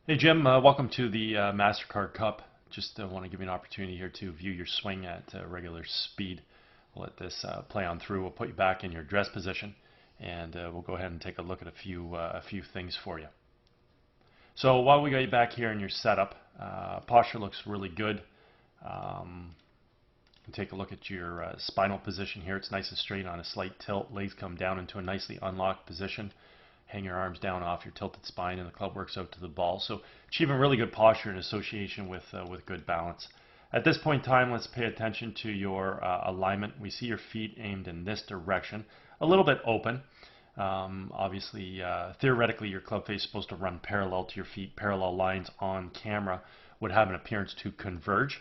Hey Jim, welcome to the MasterCard Cup. Just want to give you an opportunity here to view your swing at regular speed. We'll let this play on through. We'll put you back in your dress position, and we'll go ahead and take a look at a few things for you. So while we got you back here in your setup, posture looks really good. Take a look at your spinal position here. It's nice and straight on a slight tilt. Legs come down into a nicely unlocked position. Hang your arms down off your tilted spine, and the club works out to the ball. So achieving really good posture in association with good balance. At this point in time, let's pay attention to your alignment. We see your feet aimed in this direction, a little bit open. Obviously, theoretically, your club face is supposed to run parallel to your feet. Parallel lines on camera would have an appearance to converge.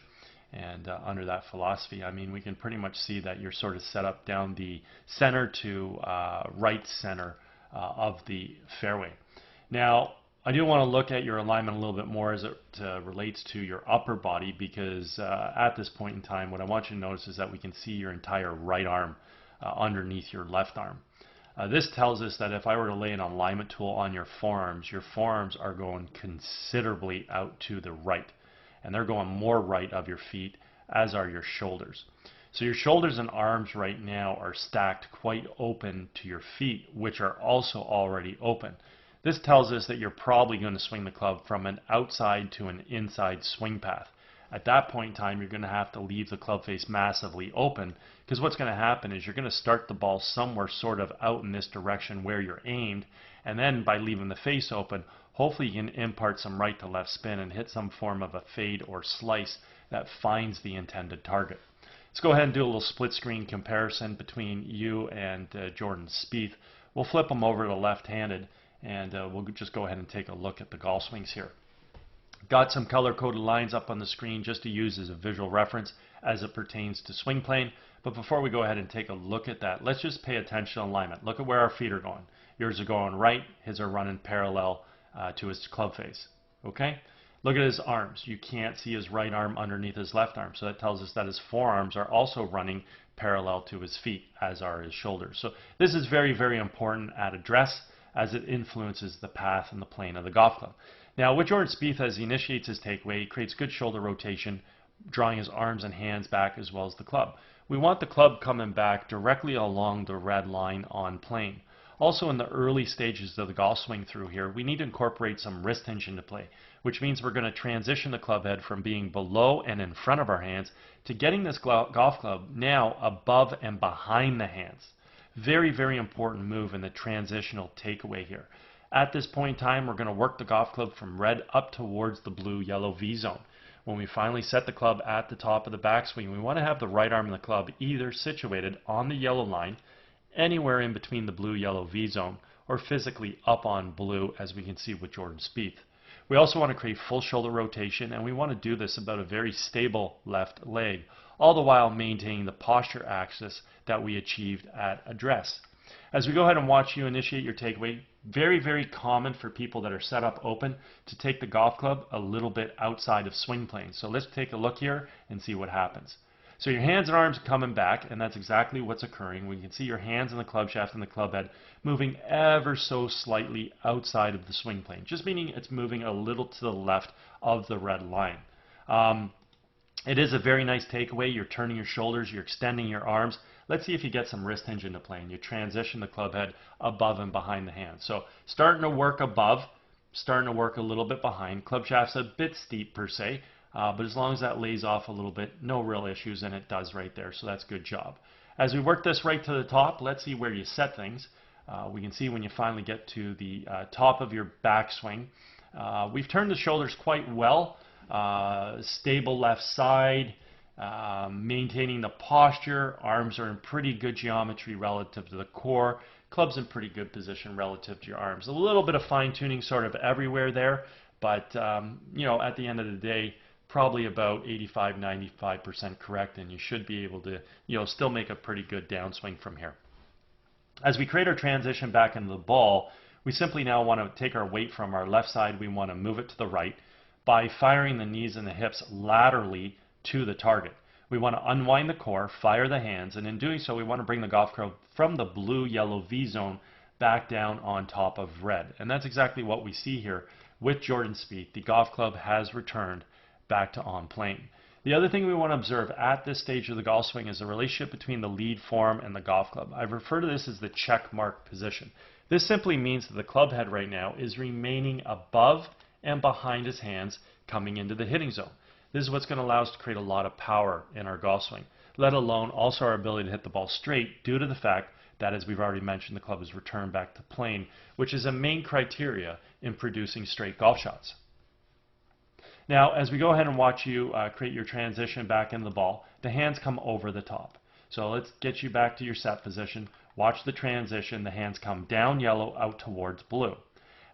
And under that philosophy, I mean, we can pretty much see that you're sort of set up down the center to right center of the fairway. Now, I do want to look at your alignment a little bit more as it relates to your upper body, because at this point in time, what I want you to notice is that we can see your entire right arm underneath your left arm. This tells us that if I were to lay an alignment tool on your forearms are going considerably out to the right, and they're going more right of your feet, as are your shoulders. So your shoulders and arms right now are stacked quite open to your feet, which are also already open. This tells us that you're probably going to swing the club from an outside to an inside swing path. At that point in time, you're going to have to leave the club face massively open, because what's going to happen is you're going to start the ball somewhere sort of out in this direction where you're aimed, and then by leaving the face open, hopefully you can impart some right to left spin and hit some form of a fade or slice that finds the intended target. Let's go ahead and do a little split screen comparison between you and Jordan Spieth. We'll flip them over to left-handed, and we'll just go ahead and take a look at the golf swings here. Got some color-coded lines up on the screen just to use as a visual reference as it pertains to swing plane. But before we go ahead and take a look at that, let's just pay attention to alignment. Look at where our feet are going. Yours are going right, his are running parallel to his club face. Okay? Look at his arms. You can't see his right arm underneath his left arm, so that tells us that his forearms are also running parallel to his feet, as are his shoulders. So this is very, very important at address, as it influences the path and the plane of the golf club. Now, with Jordan Spieth, as he initiates his takeaway, he creates good shoulder rotation, drawing his arms and hands back as well as the club. We want the club coming back directly along the red line on plane. Also, in the early stages of the golf swing through here, we need to incorporate some wrist hinge into play, which means we're going to transition the club head from being below and in front of our hands to getting this golf club now above and behind the hands. Very, very important move in the transitional takeaway here. At this point in time, we're going to work the golf club from red up towards the blue-yellow V zone. When we finally set the club at the top of the backswing, we want to have the right arm of the club either situated on the yellow line, anywhere in between the blue-yellow V zone, or physically up on blue, as we can see with Jordan Spieth. We also want to create full shoulder rotation, and we want to do this about a very stable left leg, all the while maintaining the posture axis that we achieved at address. As we go ahead and watch you initiate your takeaway, very, very common for people that are set up open to take the golf club a little bit outside of swing plane. So let's take a look here and see what happens. So your hands and arms are coming back, and that's exactly what's occurring. We can see your hands in the club shaft and the club head moving ever so slightly outside of the swing plane, just meaning it's moving a little to the left of the red line. It is a very nice takeaway. You're turning your shoulders, you're extending your arms. Let's see if you get some wrist hinge into play and you transition the club head above and behind the hand. So starting to work above, starting to work a little bit behind. Club shaft's a bit steep per se, but as long as that lays off a little bit, no real issues, and it does right there, so that's a good job. As we work this right to the top, let's see where you set things. We can see when you finally get to the top of your backswing. We've turned the shoulders quite well. Stable left side, maintaining the posture. Arms are in pretty good geometry relative to the core. Club's in pretty good position relative to your arms. A little bit of fine-tuning sort of everywhere there, but you know, at the end of the day, probably about 85–95% correct, and you should be able to, you know, still make a pretty good downswing from here. As we create our transition back into the ball, we simply now want to take our weight from our left side. We want to move it to the right by firing the knees and the hips laterally to the target. We want to unwind the core, fire the hands, and in doing so, we want to bring the golf club from the blue-yellow V zone back down on top of red. And that's exactly what we see here. with Jordan Spieth, the golf club has returned back to on plane. The other thing we want to observe at this stage of the golf swing is the relationship between the lead form and the golf club. I refer to this as the check mark position. This simply means that the club head right now is remaining above and behind his hands coming into the hitting zone. This is what's going to allow us to create a lot of power in our golf swing, let alone also our ability to hit the ball straight due to the fact that, as we've already mentioned, the club has returned back to plane, which is a main criteria in producing straight golf shots. Now, as we go ahead and watch you create your transition back into the ball, the hands come over the top. So let's get you back to your set position. Watch the transition. The hands come down yellow, out towards blue.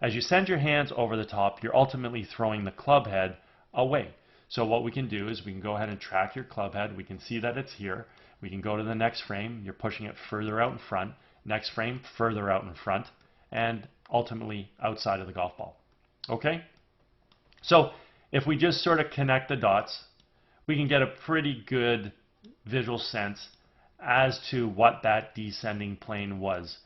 As you send your hands over the top, you're ultimately throwing the club head away. So what we can do is we can go ahead and track your club head. We can see that it's here. We can go to the next frame. You're pushing it further out in front. Next frame, further out in front, and ultimately outside of the golf ball. Okay? So if we just sort of connect the dots, we can get a pretty good visual sense as to what that descending plane was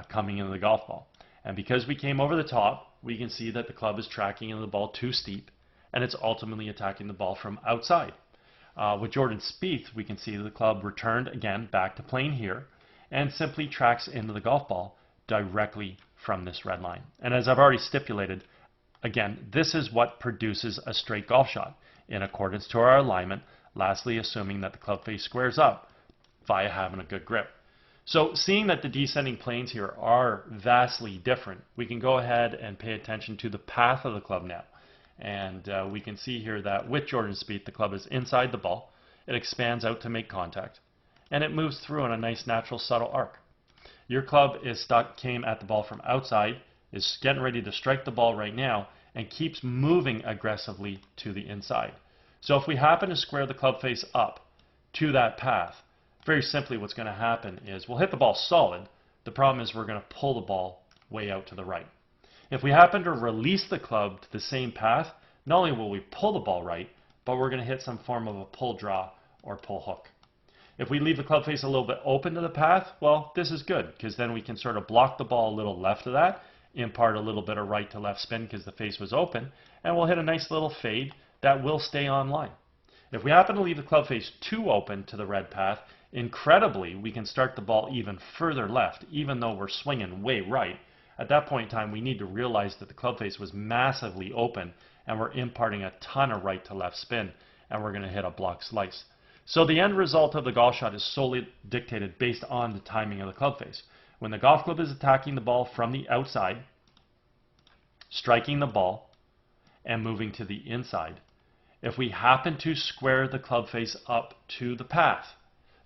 coming into the golf ball. And because we came over the top, we can see that the club is tracking into the ball too steep, and it's ultimately attacking the ball from outside. With Jordan Spieth, we can see the club returned again back to plane here and simply tracks into the golf ball directly from this red line. And as I've already stipulated, again, this is what produces a straight golf shot in accordance to our alignment, lastly assuming that the club face squares up via having a good grip. So seeing that the descending planes here are vastly different, we can go ahead and pay attention to the path of the club now. And we can see here that with Jordan Spieth, the club is inside the ball. It expands out to make contact, and it moves through in a nice natural subtle arc. Your club is stuck, came at the ball from outside, is getting ready to strike the ball right now, and keeps moving aggressively to the inside. So if we happen to square the club face up to that path, very simply what's going to happen is we'll hit the ball solid. The problem is we're going to pull the ball way out to the right. If we happen to release the club to the same path, not only will we pull the ball right, but we're going to hit some form of a pull draw or pull hook. If we leave the club face a little bit open to the path, well, this is good because then we can sort of block the ball a little left of that, impart a little bit of right to left spin because the face was open, and we'll hit a nice little fade that will stay on line. If we happen to leave the club face too open to the red path, incredibly, we can start the ball even further left, even though we're swinging way right. At that point in time, we need to realize that the club face was massively open and we're imparting a ton of right to left spin, and we're going to hit a block slice. So the end result of the golf shot is solely dictated based on the timing of the club face. When the golf club is attacking the ball from the outside, striking the ball, and moving to the inside, if we happen to square the club face up to the path,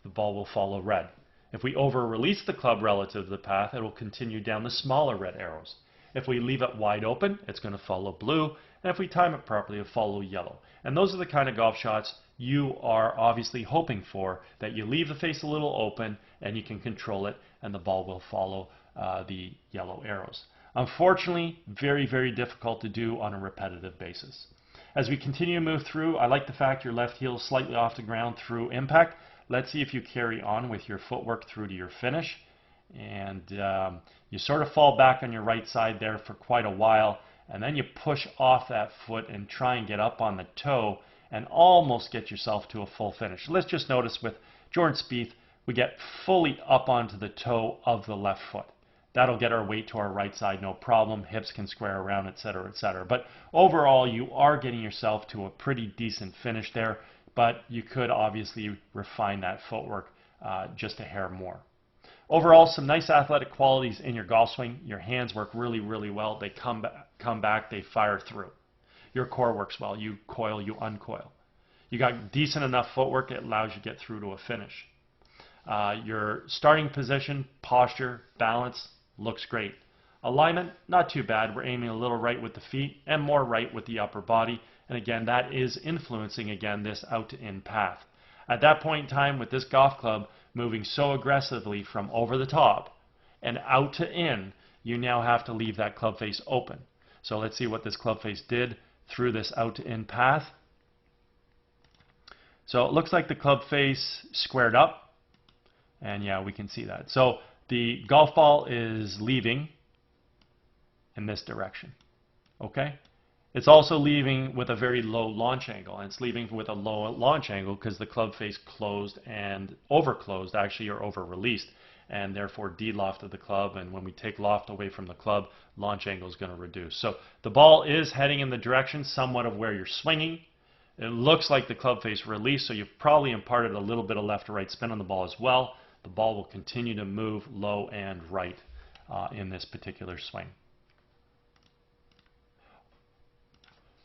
the ball will follow red. If we over-release the club relative to the path, it will continue down the smaller red arrows. If we leave it wide open, it's going to follow blue, and if we time it properly, it'll follow yellow. And those are the kind of golf shots you are obviously hoping for, that you leave the face a little open and you can control it, and the ball will follow the yellow arrows. Unfortunately, very, very difficult to do on a repetitive basis. As we continue to move through, I like the fact your left heel is slightly off the ground through impact. Let's see if you carry on with your footwork through to your finish. And you sort of fall back on your right side there for quite a while, and then you push off that foot and try and get up on the toe and almost get yourself to a full finish. Let's just notice with Jordan Spieth, we get fully up onto the toe of the left foot. That'll get our weight to our right side, no problem. Hips can square around, etc., etc. But overall, you are getting yourself to a pretty decent finish there, but you could obviously refine that footwork just a hair more. Overall, some nice athletic qualities in your golf swing. Your hands work really, really well. They come back, they fire through. Your core works well. You coil, you uncoil. You got decent enough footwork, it allows you to get through to a finish. Your starting position, posture, balance, looks great. Alignment, not too bad. We're aiming a little right with the feet and more right with the upper body. And again, that is influencing, again, this out to in path. At that point in time, with this golf club moving so aggressively from over the top and out to in, you now have to leave that club face open. So let's see what this club face did through this out to in path. So it looks like the club face squared up, and yeah, we can see that. So the golf ball is leaving in this direction. Okay? It's also leaving with a very low launch angle, and it's leaving with a low launch angle because the club face closed and over-closed, actually, or over-released, and therefore de-lofted the club, and when we take loft away from the club, launch angle is going to reduce. So the ball is heading in the direction somewhat of where you're swinging. It looks like the club face released, so you've probably imparted a little bit of left to right spin on the ball as well. The ball will continue to move low and right in this particular swing.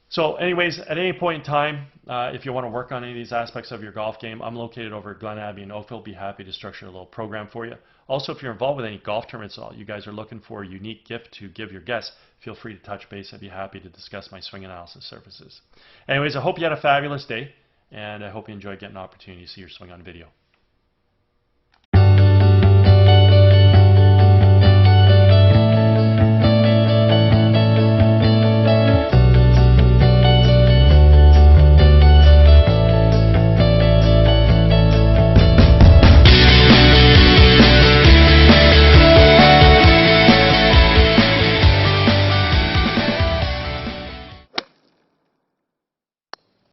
So anyways, at any point in time, if you want to work on any of these aspects of your golf game, I'm located over at Glen Abbey in Oakville. Be happy to structure a little program for you. Also, if you're involved with any golf tournaments at all, you guys are looking for a unique gift to give your guests, feel free to touch base. I'd be happy to discuss my swing analysis services. Anyways, I hope you had a fabulous day, and I hope you enjoyed getting an opportunity to see your swing on video.